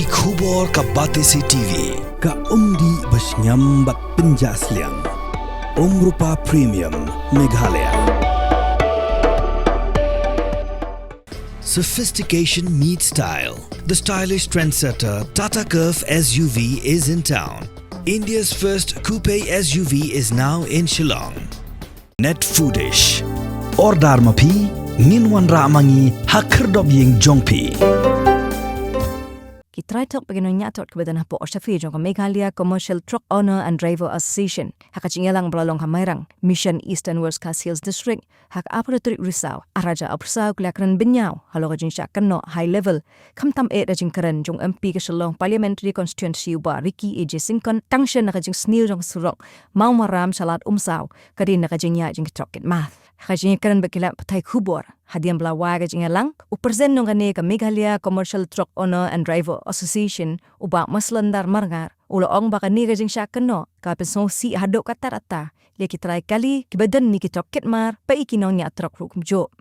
ki khubor ka Batesi TV ka umdi basnyambak penjaslian Rupa Premium Meghalaya. Sophistication meets style. The stylish trendsetter Tata Curve SUV is in town. India's first coupe SUV is now in Shillong. Net Foodish. Ordar mapi minwan ramangi hakerdob ying jongpi. Kitry tok pagino nyatot kebetulan hapo Oshafi jong Meghalaya Commercial Truck Owner and Driver Association hakachingelang belalong kamairang Mission Eastern West Hills District hak operator Risau araja aprsau kelakran benyau halo kajing syakno high level kamtam e rajing keren jong MP ke Shillong Parliamentary Constituency ba Ricky AJ Singkon tangshen nakajing snil jong surok mau maram salat umsau kadin nakajing ya jing troket math kajing keren bekilap patai kubor hadian belawa kajing elang uperzen nong kane ka Meghalaya Commercial Truck Owner and Driver Association ubak maslandar marngar ulo ong baka ni kajing syakno ka pesong si hadok katarata le kitray kali kibadan ni kitroket mar pa ikinong nya trok rukumjo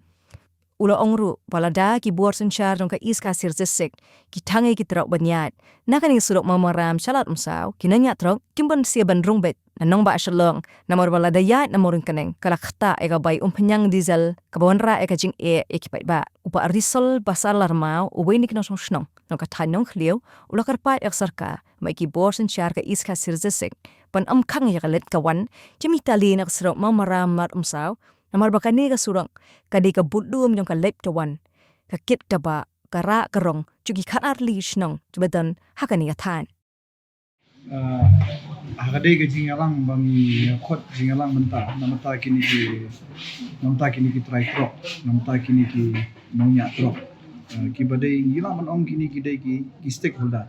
ulo ong ru balada ki buar senchar dong ka iska sirzesek ki tangai ki trok banyat nakani surok mamaram salat umsaw kinanya trok kimban siaban rungbet nanong ba Shillong namor balada ya namorin kaneng kalakta ega bay penyang diesel kabonra ega jing ekipai ba upa risol basar larmau uwe ni kinong snong nong ka tanong khliu ulo karpat ek sarka mai ki buar senchar ka iska sirzesek pan kang ya galet kawan jemitali nak surok mamaram mat umsaw namar bakani ka surong kadi ka budum jong ka lep tawan ka kit ka ba kara karong chuki khanar li shnong tubedan hakani ka than hakade ke jingalang bangi khot jingalang namata kini ki try trok namata kini ki nongnya trok ki badai ngila man ong kini ki dai ki stakeholder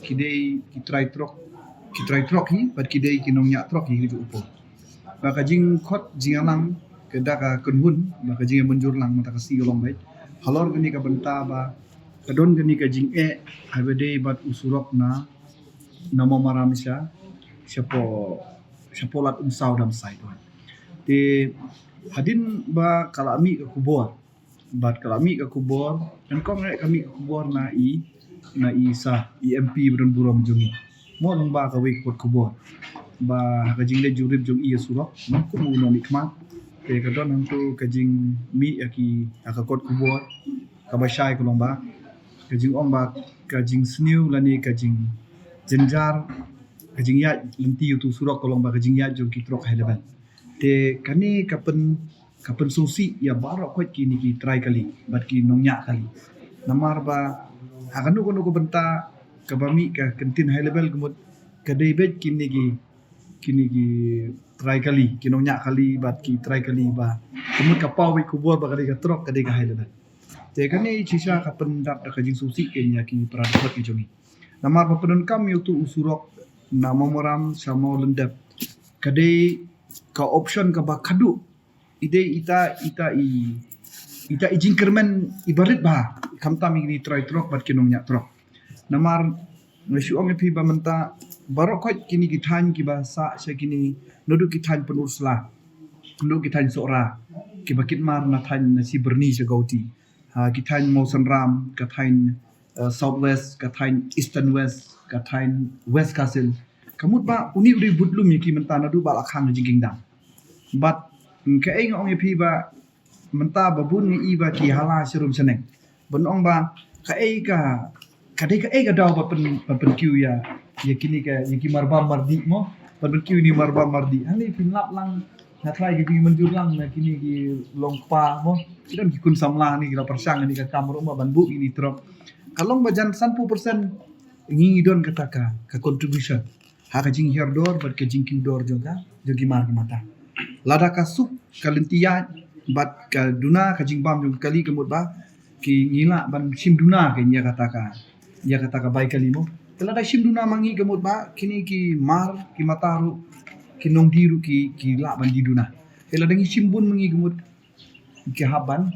ki dai ki try trok hi but ki dai ki nongnya trok hi ju upo baka jing khot jingalang kedaka kunhun baka jing menjur lang mata kasi golong bait halor gani ka benta ba kadon gani ka jing habade bat usurok na namo maramisya siapo lat umsaw dam sai tuan te hadin ba kalami ka kubor bat kalami ka kubor dan kong kami ka kubor na isa MP bron burom jungi mo long ba ka we kot kubor ba ka jing le jurib jong iya surok man ko mo no nikmat te kadon hantu ka jing mi aki aka kot kubor ka ba shai ko long ba ka jing ong ba ka jing sniu lani ka jing jenjar kajing ya lenti tu surok kolong ba kajing ya jong kitrok heleban te kani kapen susi ya baro kwat kini ki try kali bat ki nongnya kali namar ba akanu kono ko benta kabami ka kentin high level gumut kadai bet kini ki try kali ki nongnya kali bat ki try kali ba kumut kapau wi kubur ba kadai ka trok kadai ka high level te kani chisha kapen dap da kajing susi kenya ki pradot ki jongi namar papadon kam yutu usurok na mamoram sama lendap kadai ka option ka bakadu ide ita ijingkermen ibarit ba kamtam ini try trok bat kinongnya trok namar ngasyu ong pi ba menta barokot kini kithan ki bahasa sa kini nodu kithan penursla nodu kithan sora ki bakit mar na than na si berni sa gauti kithan mo sanram kathain Southwest, katain Eastern West, katain West Castle. Kamut ba uni uri budlum yaki mentana du ba lakhang jingking dam. But ke ing ong yapi ba menta babun ni iba ki hala serum seneng. Ben ong ba ka kadai ka daw ba pen kiu ya yakini ka yaki marba mardi mo pen kiu ni marba mardi. Hali pinlap lang na try gi menjur lang na kini ki longpa mo. Kidan ki kun samla ni kira persang ni ka kamro ma banbu ini trop. Kalong bajan 100% ngingidon kataka ka contribution haka jing herdor bat ka jing kiudor juga jogi mar mata lada kasuk kalentia bat ka duna ka jing bam jong kali kemut ba ki ngila ban sim duna ke nya kataka bai kali mo lada sim duna mangi kemut ba kini ki mar ki mataru ki nong diru ki la ban di duna lada ngi simbun mangi kemut ki haban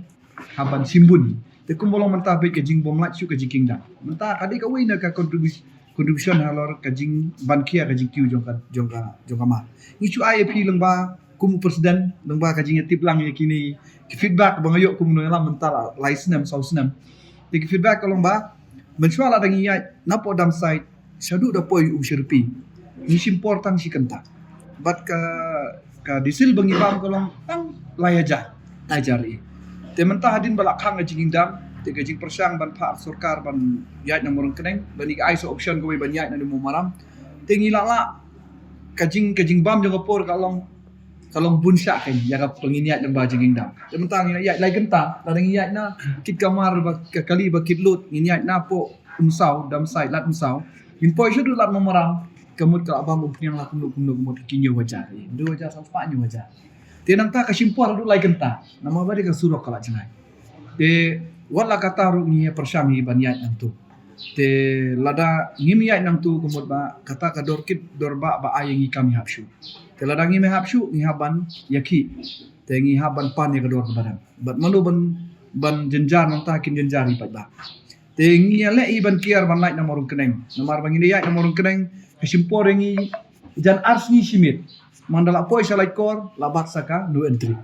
simbun te kumbolong mentah baik kajing bom lat syuk kajing kingdom mentah kadi ka wina ka contribution halor kajing bankia kajing kiu jongka ma ni chu ai pi lengba kum presiden lengba kajing tip lang yakini feedback bangayok kum no lam mentah license sausenam te feedback kalong ba mensuala dang iya napo dam side syadu da poi syirpi ni simpor tang si kenta bat ka disil bangi bam kolong tang layaja ajari te mentah hadin balak khang jing dam te jing persang ban phar sarkar ban yat na morong keneng ban ik ai so option ko ban yat na mo maram te ngilala kajing bam jong por kalong bunsa kan ya ka penginiat dan ba jing dam te mentah ngiyat lai genta la ngiyat na kit kamar ba kali ba kit lut ngiyat na po umsau dam side lat umsau in poi syadu lat mo maram kemud ka abang upiang la kunu kemud kinyo wajah do wajah sampai nyo wajah te nang ta ka simpor du lai genta nama ba de ka surok kala jangai te wala kata ru ni persami banyat nang tu te lada ngimiyat nang tu kemud ba kata ka dorkit dorba ba ayengi kami hapshu te lada ngimi hapshu ngi haban yaki te ngi haban pan ya ka dor badan bat manu ban jenjar nang ta kin jenjari pat ba te ngi le iban kiar ban light na morung keneng namar bang ini yat na morung keneng kesimpor ngi jan ars ni simit mandala poi salai kor labat saka nu entry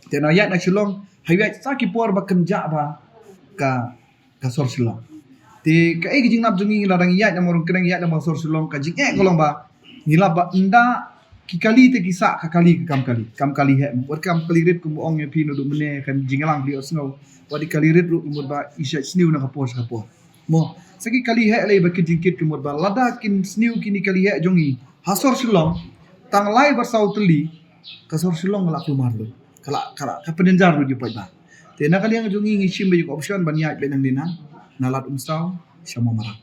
te na yat na chulong hayat saki por ba kenja ba ka sor silong te ka e gijing nap jungi ladang yat na morung keneng yat na ba sor silong ka jing kolong ba ngila ba nda kikali te kisa ka kali kam kali he buat kam kali rit ku ong e pino du mene kan jingalang bli osno wadi kali rit ru umur ba isya sniu na kapor mo sagi kali he le ba kijingkit ku umur ba lada kin sniu kini kali he jongi hasor silong tang lai bersau teli kasor silong la kumar lu kala ka penenjar lu jupai ba te na kali yang jongi ngishim ba option banyak benang dina nalat umsau sama marah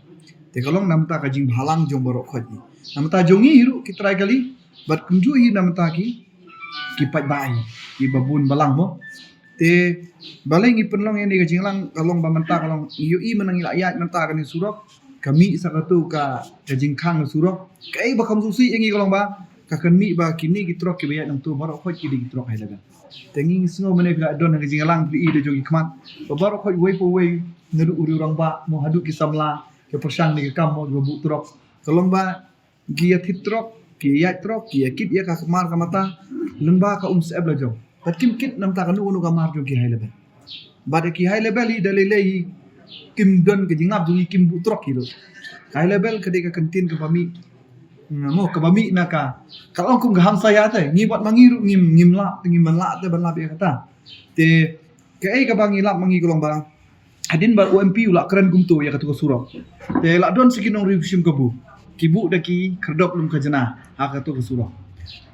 te kalong namta ka jing halang jong borok khoji namta jongi hiru kitrai kali bat kunjui namta ki pat bai ki babun balang mo te baleng i penlong yang di jinglang kalong ba menta kalong yu i menang ayat menta kan surok kami sakatu ka jingkhang surok kai ba kam susi yangi kalong ba ka kami ba kini gitrok ki bayat nang tu barok khoj ki gitrok hai laga tengi sngo mene bila don nang jinglang bi i de jogi kmat ba barok khoj wei po wei neru uri orang ba mo hadu ki samla ke persang ni kam mo bu trok kalong ba gia thitrok ki yat trok ki kit ya ka mar ka mata lemba ka seb la jong bat kim kit nam ta ka nu ka mar jong ki hai level bad ki hai level hi dalile hi kim don ke jingap jungi kim bu trok hido hai level ke ka kantin ke pami mo ka pami na ka kalau kum gaham saya te ngi bat mangiru ngim la te ban la bi kata te ke ai ka bangi lap mangi golong barang adin ba UMP ula keren gumtu ya ka tu surok te la don sikinong riusim kebu kibu daki kerdop lum kajana haka tu kesurah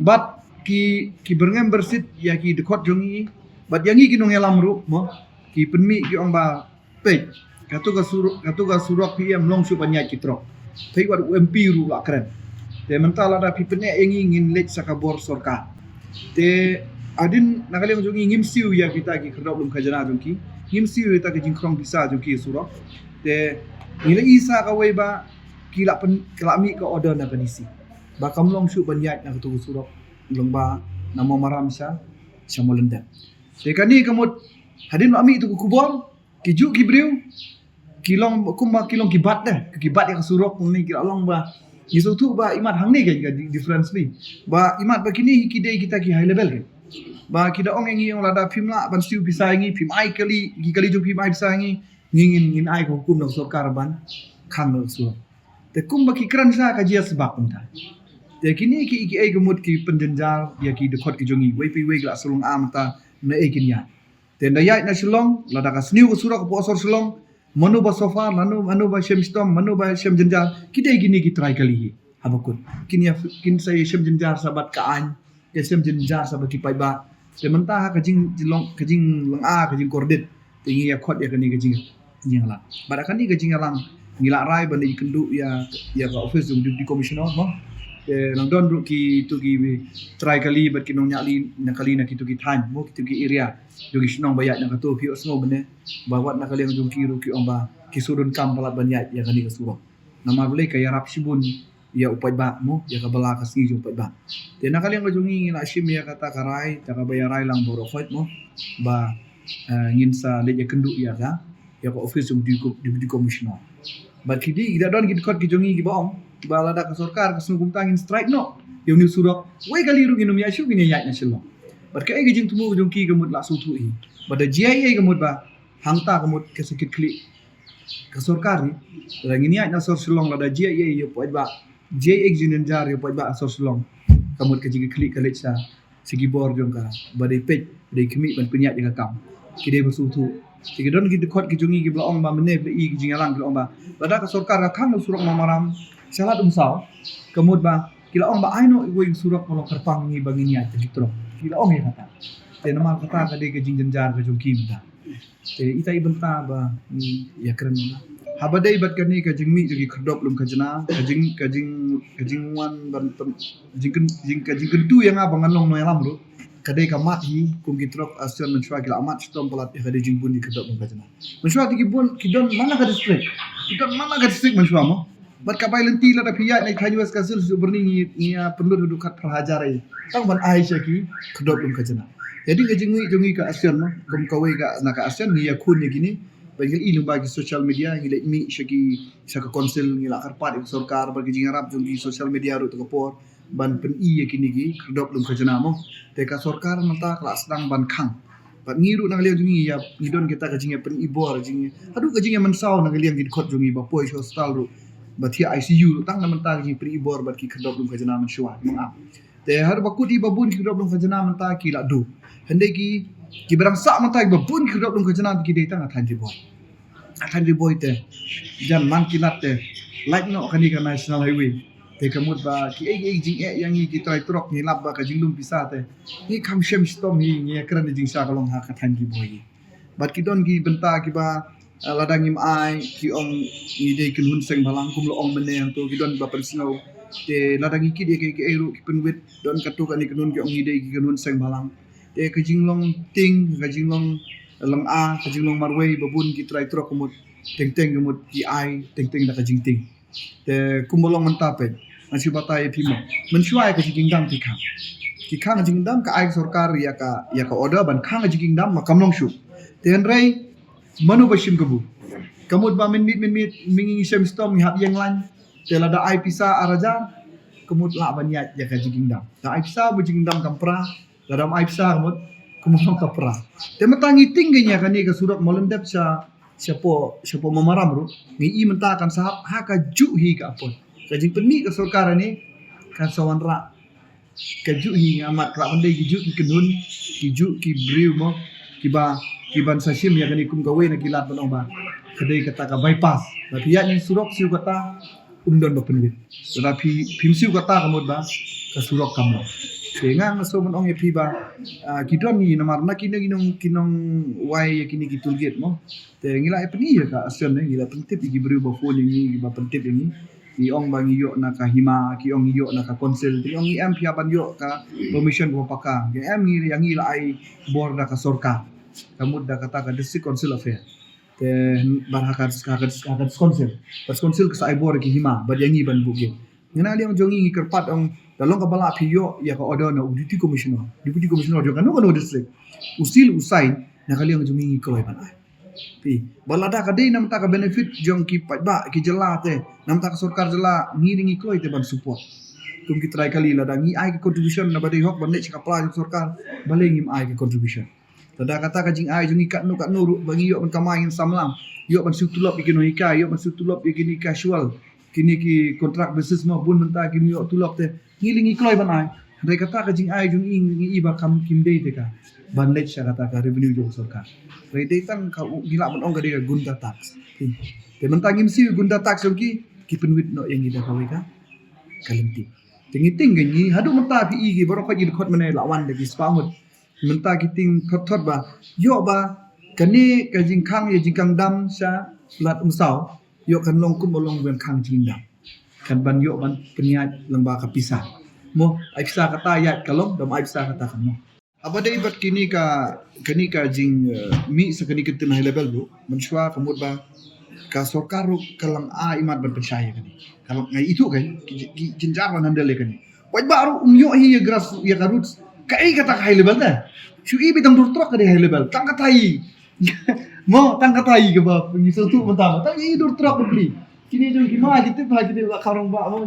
bat ki berngem bersit ya ki dekot jongi bat yangi kinong elam ru mo ki penmi ki ong ba pe katu ka surok pi em long su panyai kitro thei wat UMP ru la keren te mentala da pi pene yangi ngin lek sakabor sorka te adin nakali jongi ngim siu ya kita ki kerdop lum kajana jongi ngim siu ta ki jingkrong bisa jongi surok te nilai isa ka wei ba kila mi ka order na kanisi ba kamlong shu banyat na tu surok lomba nama maram sha molenda te kani kamut hadin ami tu kubor kiju kibriu kilong kilong kibat deh kibat yang surok ni kila long ba yisu tu ba imat hang ni kan difference ni ba imat ba kini kidai kita ki high level kan ba kida ong ngi ong lada phimla ban siu bisa ngi phim ai kali ju phim ai bisa ngi ngin ai ko hukum nak sarkar ban khang no surok te kumba ki kran sa ka jia sebab entah te kini ki ai gemut ki penjenjar ya ki dekot ki jongi wei pi wei la sulung am ta na e kinya te dayai na sulong la da ka sniu surok po sor sulong manu ba sofa manu ba shem stom manu ba shem jenjar ki dai gini ki try kali hi habakun kin sai shem jenjar sabat ka an ke shem jenjar sabat ki pai ba te mentah ka jing long a ka jing kordet te ngi ya khot ya kani ka jing la barakani ka jing lang ngila rai bani kendu ya ka office dum di commissioner mo lang don ru ki tu ki try kali bat kinong nyali na kali na kitu ki than mo kitu ki area jogi snong bayat na katu pi osno bene bawat na kali jong ki ru ki omba ki sudun kam palat banyat ya kani ka suro nama boleh kaya rap sibun ya upai ba mo ya ka bala ka singi upai ba te na kali jongi ngila sim ya kata karai ta ka bayarai lang boro khot mo ba ngin sa le ya kendu ya ka ya ka office dum di commissioner bat kidi ida don gid kot ki jongi ki bom bala da ka sarkar ka sungum tangin strike no yo ni surok wei kali ru ginum ya shu gini ya na shilo bat ka egi jing tumu jong ki gamut la su tu hi bat da GIA gamut ba hangta gamut ke sakit kli ka sorkari la ngini ay na sor sulong la da je ye yo poj ba je exinen jar yo poj ba sor sulong kamut ka jigi klik kalik sa sigi bor jong ka ba dei pej dei kemi ban punya jaga kam kide bersutu sigi don gitu kot kijungi gi blaong ba mene be i jingalang blaong ba bada ka sorkar ka khang surok mamaram salat saw kamut ba kila ong ba aino iwing surok molong kerpang ni bangini at litro kila ong ya kata te nama kata ka de ke jing janjar ka jungki mta te ita ibenta ba ni ya keren habadai bat kani ka jingmi jogi khadop lum kajana kajing wan ban jing kentu yang abang anong no yalam ru kadai ka mat hi kum gitrok asion menshwa kila amat stom polat ka de jing bun di khadop lum kajana menshwa ti bun kidon mana ka district menshwa mo bat ka bai lenti la da piyat nai khaju as kasil su berni ni perlu duduk kat perhajarai tang ban aisyah ki khadop lum kajana jadi ka jingmi jongi ka asion mo kum kawai ka na ka asion ni ya khun ni gini bagi ilmu bagi social media ngila imi syaki syaka konsil ngila karpat sorkar bagi jingarap jongi social media ru to kapor ban pen i yakini gi khadop lum kajana mo te ka sorkar mata kelas sedang ban khang bat ngiru nang liang jongi ya ngidon kita ka jinga pen ibor jinga adu ka jinga mensau nang liang gi khot jongi ba poi hostal ru bat hi ICU tang na menta gi pen ibor bat ki khadop lum kajana mensua mangap te har bakudi babun ki khadop lum kajana menta ki la du hande ki barang sak menta ki babun ki khadop lum kajana ki de tang athan boy akan diboy te jan man kinat te like no kani ka national highway te kamut ba ki jing yang ki trai trok ni lab ba ka jing lum pisa te ni kam shem stom hi ni kran jing sa kalong ha ka than ki boy bat ki don ki benta ki ba ladang im ai ki ong ni de kin hun seng balang kum lo ong mene yang to ki don ba pen snow te ladang ki de ki eru ki pen wit don ka to ka ni kun ki ong ni de ki kun hun seng balang te ka jing long ting ka jing long lang a kajing long marway babun ki try trok kumut teng kumut ki ai teng da kajing ting te kumolong mentape nasi batai pimo mensuai ka jing dam ki khang jing dam ka ai sorkar ya ka order ban khang jing dam makam long shu te rai manu bashim kabu kamut ba min mingi shem stom hab yang lan te lada ai pisa araja kumut la banyat ya ka jing dam ka ai pisa bu jing dam kampra dalam ai pisa kumut kumulong kapra. Te matangi tingginya kani ka surat molendep sa siapa mamaram ru ni i menta kan sahab ha ka ju hi ka apon. Ka jing peni ka sorkar ni kan sawan ra. Ka ju hi amat ra bende ki ju ki kenun ki ju ki briu mo ki ban sashim ya kani kum gawe na kilat banong ba. Kadai kata ka bypass. Tapi ya ni surok siu kata umdon ba penwit. Tetapi pimsiu kata kamut ba ka surok kamu. Dengan so mon ong ya piba kidon ni namar na kinong wai kini kitul get mo te ngila e pani ya ka asen ne ngila pentip gi beri ba phone ni ba pentip ni ki ong bang yo na ka hima ki ong yo na ka konsel ti ong em pia ban yo ka permission ko paka ge em ni yang ngila ai bor da ka sorka kamud da kata ka district council affair te bar hakat konsel pas konsel ka sai bor ki hima ba yang ban buge ngina liang jongi ngi kerpat ong dalong kabala piyo ya ka order na deputy commissioner jo kan no district usil usai na kaliang jumi ko ban ai pi balada ka dei nam ta ka benefit jong ki ba ki jela te nam ta ka sarkar jela ngiringi ko ite ban support kum ki try kali la dangi ai ki contribution na badai hok ban nek ka apply sarkar baleng im ai ki contribution tada kata ka jing ai jungi kat no bangi yo ban kamain samlang yo ban sutulop ikino ika yo ban sutulop ikini casual kini ki kontrak bisnis mo bun menta kini yo tulop te ngilingi kloy ban ai dai kata ka jing ai jung ing iba kam kim dei te ka ban lech sha kata ka revenue jong sarkar dai dei tang ka gila ban ong ka de gunda tax te menta ngim si gunda tax jong ki penwit no yang ida ka ka kalenti ting ganyi hadu menta pi gi boro ka ji khot mane lawan de ki spamut menta ki ting thot ba yo ba kani ka jing khang ye jing kang dam sha lat umsau yo kan long kum long wen khang jing dam kan ban yo ban peniat lembah kapisa mo ai pisa kata ayat kalong dam ai pisa kata kan mo abadai bat kini ka jing mi sakani kitin high level bro menshwa kamut ba ka sorkar kalang a imat ban percaya kani kalau ngai itu kan jenjar ban handle kani waj baru yo hi ya gras ya karut kai kata high level dah shu i bitang dur trok ka high level tang kata hi mo tang kata hi ke ba pengiso tu mentang tang i dur trok beli kini jong gimana gitu bah gitu karong ba mo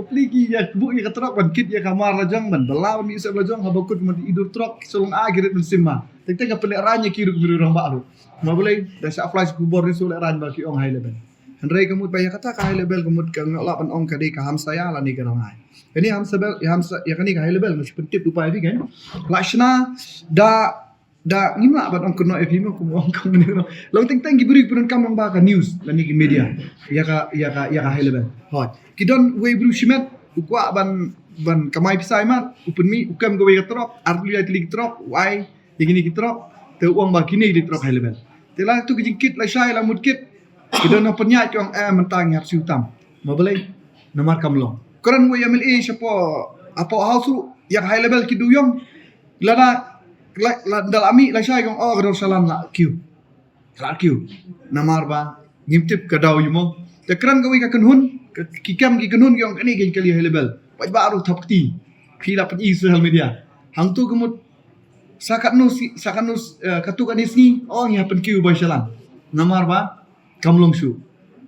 pli ki ya bu ya trok ban kit ya kamar lajang ban belaw mi se lajang habakut mo idur trok sulung a girit musim ma Tengah pelak ranya kiru biru orang baru. Ma boleh dah sak flash kubor ni sulak ran bagi ong high level. Hendrai kemud bayar kata ka high level kemud ka ngalap ong ka dei ka ham saya la ni ka rangai. Ini ham sebel ya ham ya kan ni ka high level mesti pentip lupa lagi kan. Lakshana da ngima ban ong kono epi mo kumo ong ni no. Long teng giburi pun kam ong ba ka news la ni media. Ya ka high level. Hot. Kidon we bru shimet ukwa ban kamai pisai mat upun mi ukam go we trok arli atli trok wai begini kitrok te uang ba kini di trok high level. Telah tu kejingkit la syai la mudkit. Kidon penyat kong mentang hap siutam. Ma boleh namar kamlong. Koran we yamil siapa apa hausu yang high level kiduyong lana dalami la syai kong gador salam la Q. La Q. Namar ba ngimtip kadau yumo. Te keran gawi ka kenhun kikam ki kenhun kong kani kali high level. Pai baru tapti. Pila pen social media. Hang tu kemut sakat nus katukan isni ni happen Q ba salam. Namar ba kamlong shu.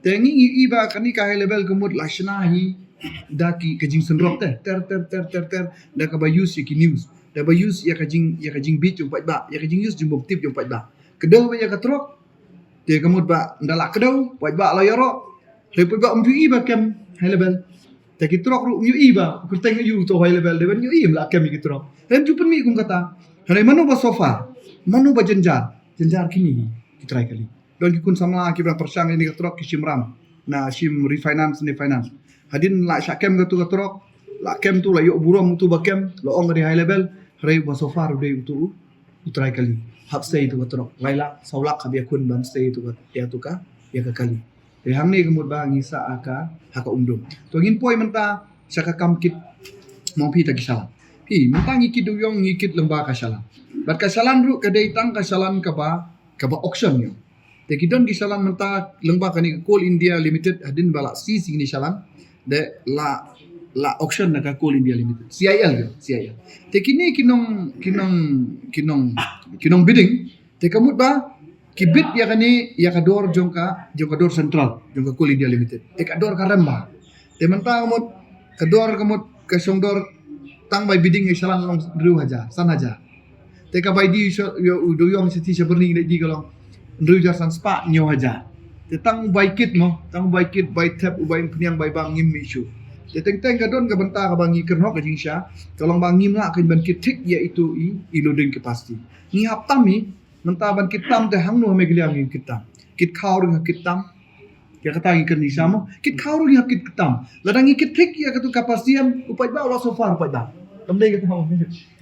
Tengi iba kani ka high level kemut lashna hi daki kajing senrok ter da ka ba use ki news. Da ba use ya kajing bit jumpa ba ya kajing use jumpa tip jumpa ba. Kedau ba ya katrok. Te kemut ba ndalak kedau ba la yoro. Lepo ba umju iba kem high level. Te kitrok ru nyu iba kurteng yu to high level de ban nyu im la kem kitrok. Dan jupen mi kum kata. Hari manu ba sofa, manu ba jenjar kini kita try kali. Don kikun samla kibra persang ini katrok kisimram. Na sim refinance ni finance. Hadin la syakem gatu katrok, la kem tu la yok burom tu ba kem, lo ong dari high level, hari ba sofa ru dei tu try kali. Hap stay tu katrok. Laila saulak habia kun ban stay tu ya tu ka ya ka kali. Hang ni kemud ba ngisa aka haka undum. To ngin poi menta syaka kamkit mong pi ta kisala. Mentang ngikit duyong ngikit lembah kasalan. Bat kasalan ru kadai tang kasalan ka ba auction yo. Te kidon kisalan menta lembah kani Coal India Limited hadin bala si sini salan de la auction na ka Coal India Limited. CIL. Te kini kinong bidding te kamut ba kibit ya kani ya kador jongka dor central jongka Coal India Limited. Te kador karamba. Te menta kamut kador kamut kasongdor tang by bidding yang salan long dru haja san haja teka by di do yong siti saberning di kalong dru jar san spa nyo haja te tang by kit by tap by penyang by bang ngim isu te teng kadon ka benta ka bangi kerno ka jingsha kalong bang ngim la kan ban kit tik iaitu i loading capacity ni hap tami menta ban kit tam te hang no me gliang ngim kit tam kit khaur ng kit tam ya kata ngikan ni samo kit khaur ni kit tam ladang kit tik ya katu kapasiam upai ba lo so far upai ba tamdai kata hawo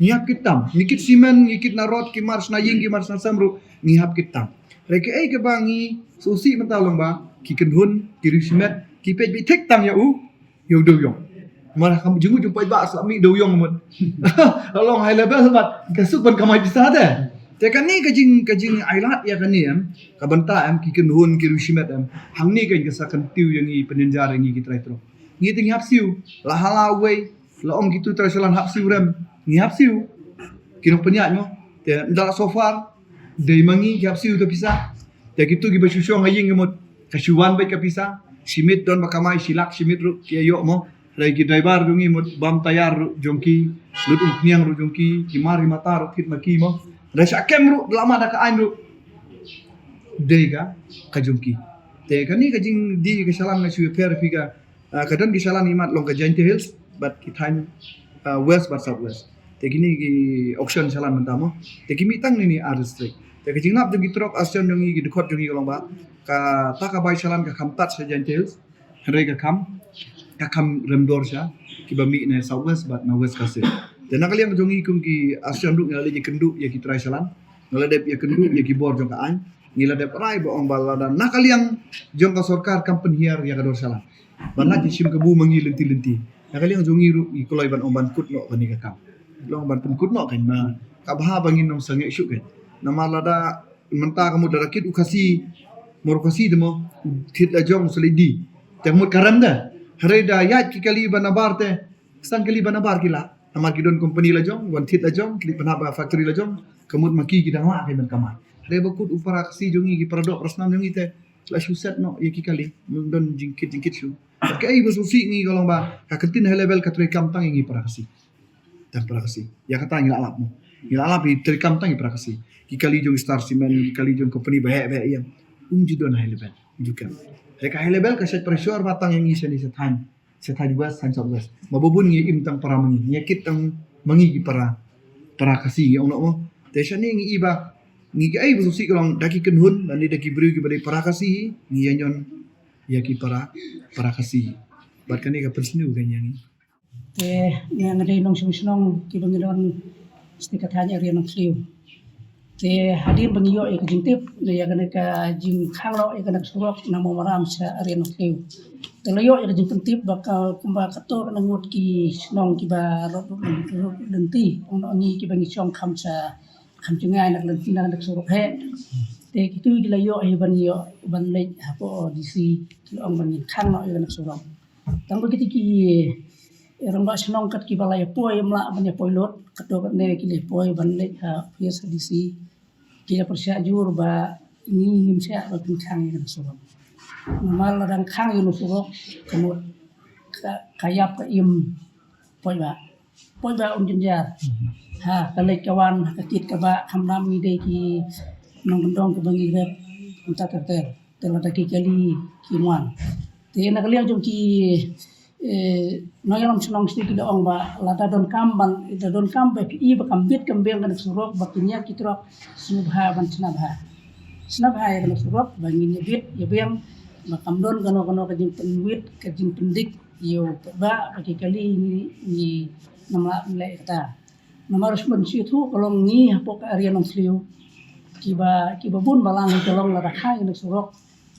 ngihap kitam ngikit simen ngikit narot kimars na ying kimars na samru ngihap kitam reke ai ke bangi susi mentalong ba kikenhun kirismet kipet bi tek tam ya yo do yong marah kamu jengu jumpai ba sami do yong mut along high levelbat kasuk ban kamai bisa ada tekan ni kajing ailat ya kan ni ka banta kikenhun kirismet hang ni kan kasakan tiu yang i penenjar yang kita itro ngiting hap siu la halawai la om gitu tersalan hap siu rem ni hap siu kino penyak mo te ndala so far dei mangi hap siu to pisa te gitu gi basusyo ngaying gemot kasuwan bai ka pisa simit don makamai silak simit ru kia yo mo rai gi driver dungi mot bam tayar ru jongki lut niang ru jongki kimari matar kit maki mo da sakem ru lama da ka ain ru dei ga ka jongki te kani kajing di kesalan na siu per piga kadon kesalan imat long ka Giant Hills but kitan west but southwest te gini gi auction salan mentamo te kimi tang ni aristrik te kijingnap jong gitrok auction jong gi dekot jong gi kolong ba ka taka bai salan ka kamtat sa Giant Hills hare ka kam remdor sha ki ba mi ne southwest but na west kasir te nakaliang jong gi kum ki auction ru ngali ni kendu ya ki try salan ngaladep ya kendu ya ki bor jong ka an ngiladep rai bo ong balada nakaliang jong ka sarkar company here ya ka dor salan banat sim ke bu mangi lenti nakali ang jongi ru ikoloi ban omban kut no kani ka kam long ban pun kut no kan na ka baha bangin nong sange syuk kan namalada menta kamu darakit ukasi morokasi demo tit ajong selidi temut karanda hareda yat ki kali banabar te sang kali banabar kila namar kidon company la jong wan tit ajong kli banaba factory la jong kemut maki kidang la kan kamai hare bakut upara kasi jongi ki paradok rasnam jongi te la shuset no yaki kali don jingkit shu kai besusi ni kalau ba ka ketin level ka tre kam tang ngi para kasi dan para kasi ya kata ngi alap mo Ilala bi terkam tang prakasi. Kikali jong Star Cement, kikali jong company baik yang judon high level juga. Reka high level ka set pressure batang yang ngisi ni setan buas san buas. Mabubun ngi im tang para mangi, nyakit tang mangi para kasih yang ono mo. Tesha ni ngi iba ngi ai bu si kalong daki kenhun dan daki beri kepada para kasih ngi yanyon yaki para kasih. Barkan ni ka persnu kan yang ni. Yang ada nong sung ki bangidon stikat hanya rian nong sliu. Hadir bangiyo ek jintip le ya kana ka jing khanglo ek kana surok namo maram sa rian nong sliu. Telayo ek jing tip bakal kumba kato kana ngut ki nong ki ba rot denti ono ngi ki bangi chong kham chungai nak lenti nak surok he. Kitu gilayo ai bangiyo ban le hapo DC kilong bangi khanglo ek kana surok. Tang begitu ki orang bak senang kat ki balai poi mla banyak poi lot kato kat ne ki le poi ban le PS DC ki la persya jur ba ni ngim sia ba khang yang surok normal ladang khang yang surok kemut kayap ka im poi ba jenjar kalai kawan kakit ka ba hamram ni de ki nong gendong ke bangi rep unta terter telada ki kali ki muan te nak liang jong ki noyong senong sedikit ong ba lada don kamban ida don kambe i ba kambit kambeng kan surok bakinya kitrok subha ban snabha ya kan surok bangin bit ya beng ba kamdon gano ka jing penwit ka jing pendik yo ba bagi kali ni namla le kata namarus ban situ kolong ni hapok area nong sliu kiba bun balang kolong lada khai kan surok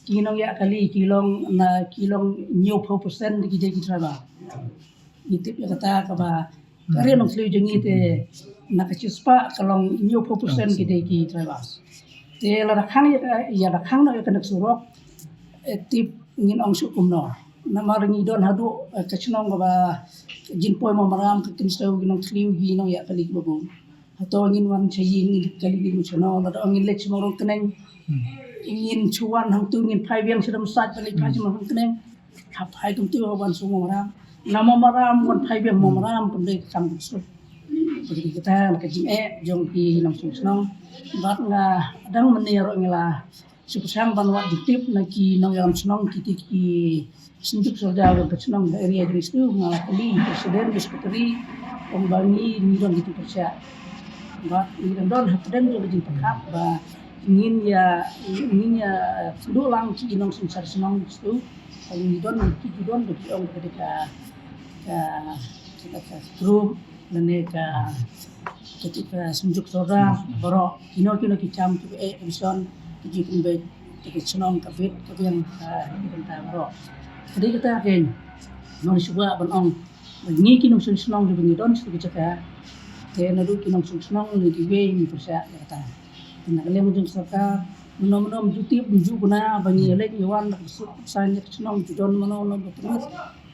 kinong ya kali kilong new % di kita traba nitip ya kata ka ba kare nong sliu jengi te nakachispa kalong new % kita ki traba te la rakhang ya rakhang no ya kana surok tip ngin ong sukum no namar ngi don hadu kachnong ba jin poi mo maram ka kinstau ginong sliu ginong ya kali babu atau ngin wan chayin kali gi chono la ngin lech mo rong keneng ingin cuan hang tu ingin pai biang sedam sat balik pai cuma hang keneng hap hai tum tu wan sungo maram namo maram wan pai biang mo maram pendek kam su jadi kita nak jing jong ki nang sung snong bat nga dang menero ngila supusang banwat ditip na ki nang yang snong ki sinjuk sorja ga snong area jenis tu ngala kali presiden sekretari pembangi ni dong gitu persya bat ni don hapden jo jing pakap ba ingin ya dulang ki inong sungsar senang itu paling don bagi orang ketika grup dan ketika sunjuk sora boro kino ki cam tu emission ki kumbe ki senang kafit yang kita boro jadi kita kan nong suba ban ni ki nong senang di bagi don sebagai cakap te nadu ki nong senang di we ni persa kata nak lem jung saka nom juti buju guna bangi lek yawan sanya senang judon mano no betul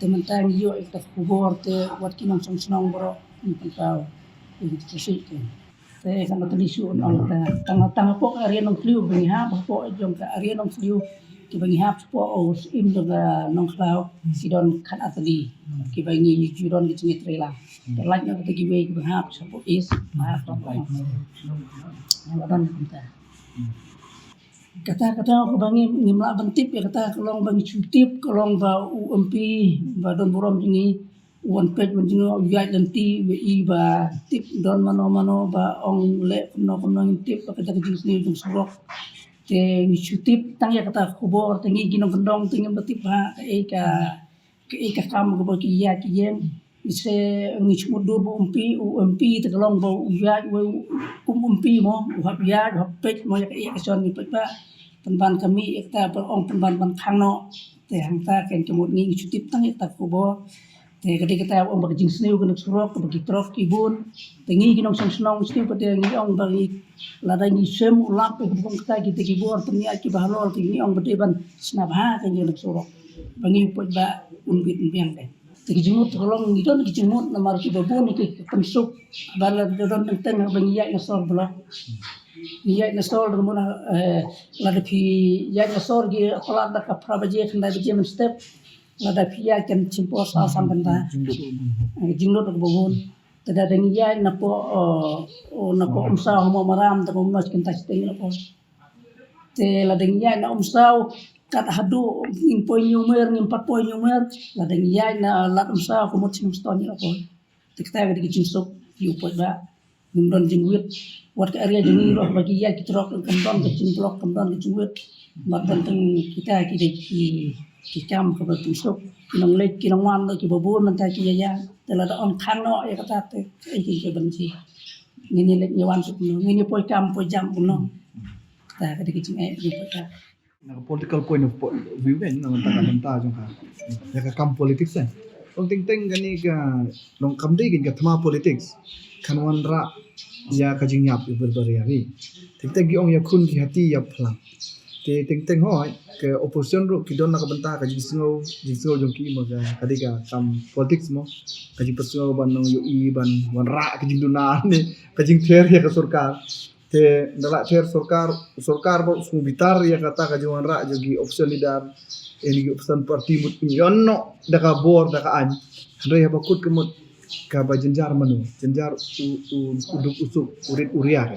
teman-teman yo ikta kubor te wat kinong senang bro ni kita ini sih te kan tadi su on tang pok area nong fliu bangi ha pok jong ka area nong fliu ki bangi ha po os im joga nong klau sidon kan atali ki bangi judon ki cingi trela like na ki we ki ha support is ma from Alaran kita. Kata kebangi ngimla bentip ya kata kolong bangi cutip kolong ba UMP ba don borom jingi one page jingi uyai denti wi ba tip don mano ba ong le no tip ba kata jenis ni jung surok te ngi cutip tang ya kata kubor tengi ginong gendong tengi betip ba ka kam ko ba ki ya ki yen ise ngi chmudur bo UMP te kolong ba uyai UMP mo uhap ya uhap page mo ya ka son ni pa penban kami ekta perong penban khangno te hangta ken kemut ngi cutip tang ekta kubo te kadi kita ong bagi jing sneu kena surok bagi trok ibun tengi ginong senong stiu pate ngi ong bagi lada ngi sem ulap ke bung kita kita kibor pengi aki bahalol tengi ong bedeban snabha kan ngi surok bangi ba unbit biang te te jingut tolong ngi don jingut namar ki babon ki pensuk bala don teng bangi ya nasor blok ya nasor mona lada pi ya nasor gi kholat da kapra baje khanda baje men step lada pi ya kan cimpo sa sambanda jinglot babon tada dengiya na po umsaw mo maram ta mo mas kintas ting na po te la dengiya na umsaw kat hadu in poin numer nim 4 poin numer la dengiya na lat umsaw kumot sinum stone na po tikta ga di jinsok yu po ba nim don jingwit wat ka area jengi roh bagi ya kitrok kembang ke jingblok kembang ke jingwit mat tentang kita ki cam ke betusuk kinong lek kinong wan ki babur man ta ki ya tela da on khano ya kata te ki ke benci ngini lek nyawan suk no ngini poi cam poi jam puno ta ka ki jing ni po ta Naka political point of view kan nang benta jong ha. Ya ka kam politics eh. Tong ting gani ka nong kam dei ka thama politics. Kanwan ra ya ka jing yap ber ya ri. Ting gi ong ya khun ki hati ya phlang. Te ting hoi ke opposition ru ki don naka benta ka jing singo jong ki mo ka kadi ka kam politics mo ka jing perso ban nong yu i ban wan ra ka jing duna ni ka jing ther ya ka sarkar te ndala ther sarkar bo subitar ya kata ka jing wan ra jogi option leader ini gi option parti mut yonno daka bor daka an hando ya bakut kemut ka ba jenjar manu jenjar uduk usuk urit uriah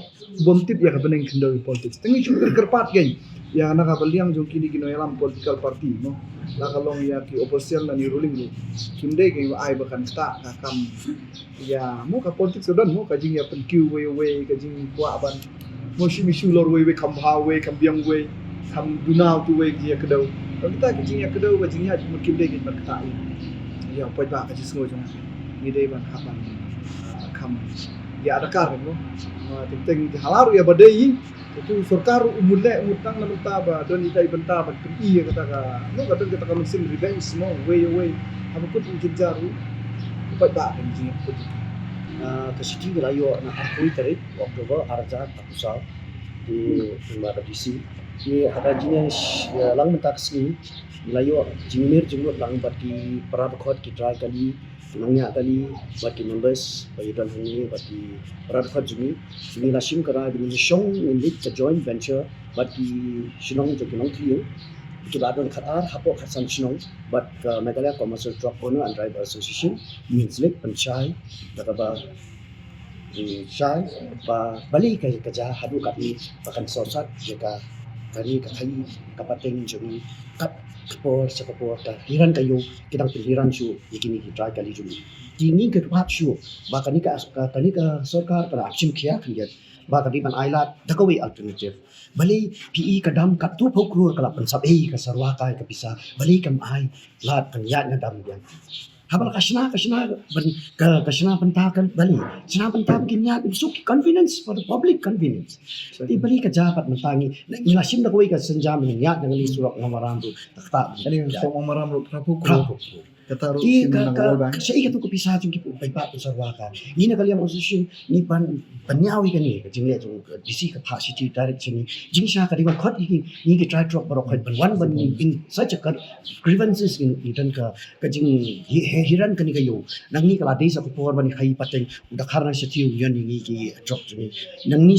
bom tip ya ka beneng kendo politics tengi chu kerpat gen ya naka baliang jong kini gino yalam political party no la kalong ya ki opposition na ni ruling lu kimde ge ai bakan sta ka kam ya mo ka politics sudan mo ka jing ya pen kiu we ka jing kwa ban mo shi mi shu lor we kam ha we kam biang we kam dunau tu we ya kedau kita ka jing ya kedau ba jing ya kimde ge ban kta ya poi ba ka jis ngo jong ni dei ban haban kam ya ada kar no ting halaru ya badai itu sarkar umulle umutang na mutaba don itai benta ba pi ya kata ka no kadang kita ka mesin revenge mo way apa pun jaru ba kan jing put Kasiti layo na akui tarik Oktober arja takusal di Mara DC ni ada jenis lang mentaksi layo jingmir jingmut lang bati parabkhot ki try kali nangya kali bati members bayidan hani bati parabkhot jimi ni lasim kara bi shong ni the joint venture bati shinong jo kinong thiu itu adon khatar hapo khasan shinong but Meghalaya Commercial Truck Owner and Driver Association means like panchai dakaba shai ba bali kai kaja hadu kami pakan sosat jeka kali kakai kapateng jumi kat por sepapor ta hiran kayo kitang hiran su ikini ki try kali jumi dini ke pat su ba kani ka sarkar para achim khia khiyat ba kadi ban ailat dakawi alternative bali PE kadam kat tu phokrur kala pansab ka sarwa kai ka pisa bali kam ai lat kan ya na dam yan habal kasna ban kasna pentakan bali sina pentakan kinya suk convenience for the public convenience di bali ka japat mentangi nilasim na kuwi ka senjam niya dengan li surak ngamaram tu takta ani so maram ro prapu kata ro Di sinang ba sa iya tu ko pisa jung ki pai pa sarwa ka ni na kaliam association ni panyawi ka ni jing le jung DC capacity direction ni jing sha ka diwan khot ni ki try drop barok ban one ban ni in such a grievances in itan ka jing hiran ka ni ka yo nang ni kala desa ko por ban khai pateng da kharna sa tiu yan ni ki drop ni nang ni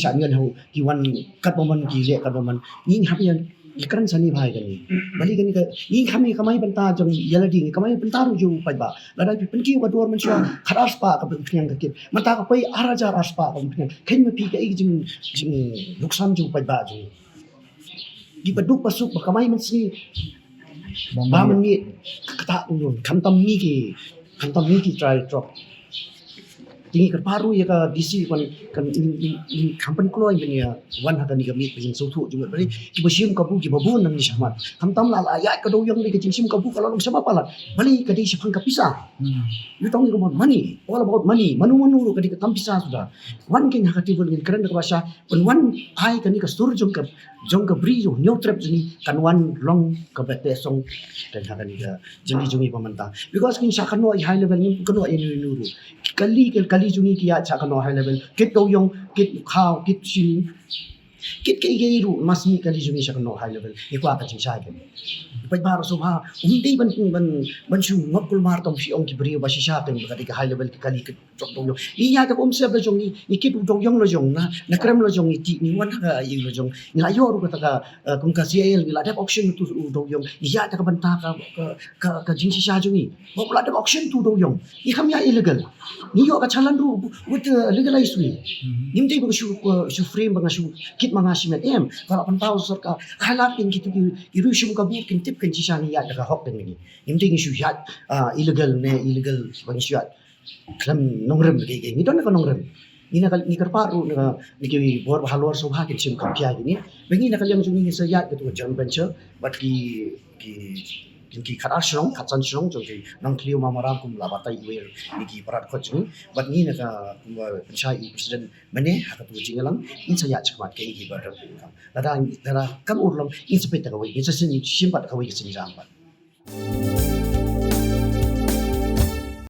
sa ngan ho ki wan kat man ki le kat man ni hapian ikran sani bhai gani bali gani ka ni khami kamai banta jong yaladi ni kamai banta ru ju pai ba ladai pi penki wa dor man sha kharas pa ka phnyang ka kip mata ka pai araja ras pa ka phnyang khen ma pi ka ik jing nuksan ju pai ba ju di paduk pasuk ba kamai man si ba man ni kata un kam tam ni ki try drop tinggi ke paru ya ka DC kan in company ko ay banya wan hata ni gamit pin so thu juga bali ki basim ka bu ki babun nang ni samat kam tam la ya ka do yang ni ka jimsim ka bu kalau sama pala bali ka di sipang ka pisa you talking about money all about money manu ka di ka tam pisa sudah wan kin hakati bun keren ka basa pun wan ai ka ni ka sur jong ka bri jo new trip ni kan wan long ka bete song dan haka ni ka jeli jungi pamanta because kin sa kano high level ni kano ay nuru kali jungi kiya sa kano high level kit do yung kit how kit sini kit ke iru masmi kali jumi sya no high level ikwa ka chingsai ke pai bar so ha umdi ban shu ngokul mar tom si ong ki brio ba sha ke ka high level kali ke chok dong yo iya ka om se ba jong ni kit dong yong lo jong na krem lo jong ti ni wan ka yi lo jong ni la yo ru ka ka kum ka CL ni la dep auction tu dong yong iya ta ka ban ta ka jing sha jong mo la dep auction tu dong yong i kham ya illegal ni yo ka chalan ru with legalized way nim te shu frame ba shu kit mga simet kalau pantau ka halatin gitu iru shu ka bu kin tip kan sha ni ya ta ka hok ni nim te shu ya illegal bang shu klam nongrem ke ni don ka nongrem ni karparu ni ki bor halor so ha kin sim ka pya ni bengi na kalyam jung ni sa ya ke tu joint venture but ki khatar shrong khatsan shrong jong ki nang kliu mamaram kum la batai wer ni ki parat khot jung but ni na ka panchai president mane ha ka tu jingalang in sa ya chakmat ke ki bar da kam urlom in sa peta ka wi in sa sin simpat ka wi sin jam